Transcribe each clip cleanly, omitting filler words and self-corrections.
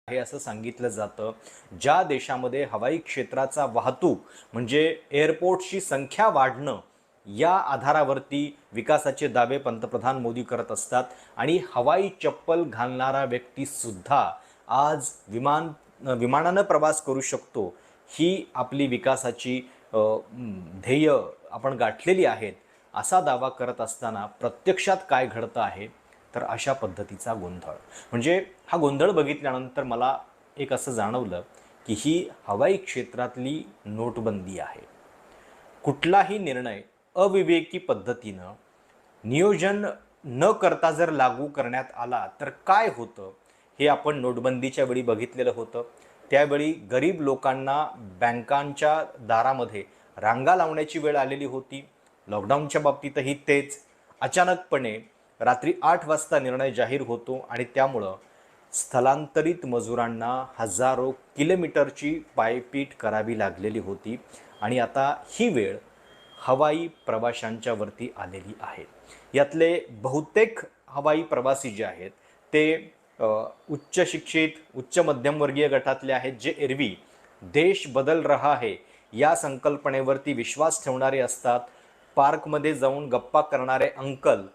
आहे असं सांगितलं जातं. ज्या देशामध्ये हवाई क्षेत्राचा वाहतूक म्हणजे एअरपोर्टची संख्या वाढणं या आधारावरती विकासाचे दावे पंतप्रधान मोदी करत असतात आणि हवाई चप्पल घालणारा व्यक्ती सुद्धा आज विमानानं प्रवास करू शकतो. ही आपली विकासाची ध्येय आपण गाठलेली आहेत असा दावा करत असताना प्रत्यक्षात काय घडतं आहे तर अशा पद्धतीचा गोंधळ. म्हणजे हा गोंधळ बघितल्यानंतर मला एक असं जाणवलं की ही हवाई क्षेत्रातली नोटबंदी आहे. कुठलाही निर्णय अविवेकी पद्धतीनं नियोजन न करता जर लागू करण्यात आला तर काय होतं हे आपण नोटबंदीच्या वेळी बघितलेलं होतं. त्यावेळी गरीब लोकांना बँकांच्या दारामध्ये रांगा लावण्याची वेळ आलेली होती. लॉकडाऊनच्या बाबतीतही तेच. अचानकपणे रात्री 8 वाजता निर्णय जाहीर होतो आणि त्यामुळं स्थलांतरित मजुरांना हजारो किलोमीटरची पायपीट करावी लागलेली होती आणि आता ही वेळ हवाई प्रवाशांच्या वरती आलेली आहे. यातले बहुतेक हवाई प्रवासी जे आहेत ते उच्च शिक्षित उच्च मध्यमवर्गीय गटातले आहेत, जे एरवी देश बदल रहा है या संकल्पनेवरती विश्वास ठेवणारे असतात. पार्कमध्ये जाऊन गप्पा करणारे अंकल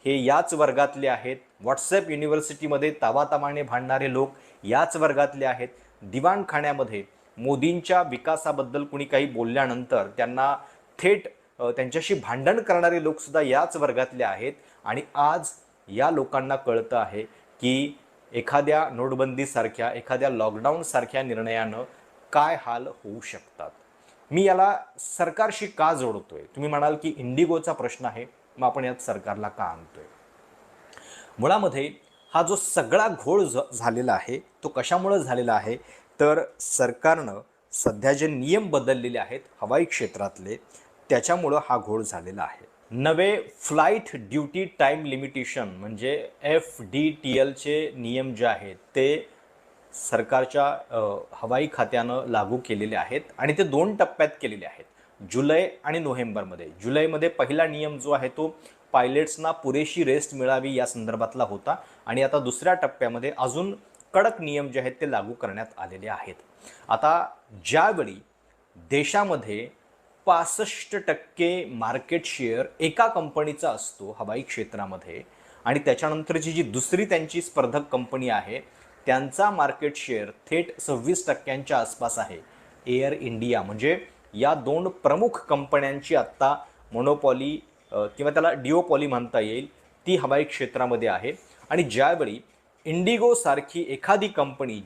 हे याच वर्गातले आहेत. व्हॉट्सॲप युनिव्हर्सिटीमध्ये तावातामाने भांडणारे लोक याच वर्गातले आहेत. दिवाणखान्यामध्ये मोदींच्या विकासाबद्दल कुणी काही बोलल्यानंतर त्यांना थेट त्यांच्याशी भांडण करणारे लोकसुद्धा याच वर्गातले आहेत. आणि आज या लोकांना कळतं आहे की एखाद्या नोटबंदीसारख्या एखाद्या लॉकडाऊनसारख्या निर्णयानं काय हाल होऊ शकतात. मी याला सरकारशी का जोडतोय? तुम्ही म्हणाल की इंडिगोचा प्रश्न आहे, मग आपण यात सरकारला का आणतोय? मुळामध्ये हा जो सगळा घोळ झालेला आहे तो कशामुळे झालेला आहे तर सरकारनं सध्या जे नियम बदललेले आहेत हवाई क्षेत्रातले त्याच्यामुळं हा घोळ झालेला आहे. नवे फ्लाईट ड्युटी टाईम लिमिटेशन म्हणजे FDTLचे नियम जे आहेत ते सरकारच्या हवाई खात्यानं लागू केलेले आहेत आणि ते 2 टप्प्यात केलेले आहेत, जुलै आणि नोव्हेंबरमध्ये. जुलैमध्ये पहिला नियम जो आहे तो पायलट्सना पुरेशी रेस्ट मिळावी या संदर्भातला होता आणि आता दुसऱ्या टप्प्यामध्ये अजून कडक नियम जे आहेत ते लागू करण्यात आलेले आहेत. आता ज्यावेळी देशामध्ये 65% मार्केट शेअर एका कंपनीचा असतो हवाई क्षेत्रामध्ये आणि त्याच्यानंतरची जी दुसरी त्यांची स्पर्धक कंपनी आहे त्यांचा मार्केट शेअर थेट 26%च्या आसपास आहे. एअर इंडिया म्हणजे या 2 प्रमुख कंपन्यांची आत्ता मोनोपॉली किंवा त्याला डिओपॉली म्हणता येईल ती हवाई क्षेत्रामध्ये आहे. आणि ज्यावेळी इंडिगो सारखी एखादी कंपनी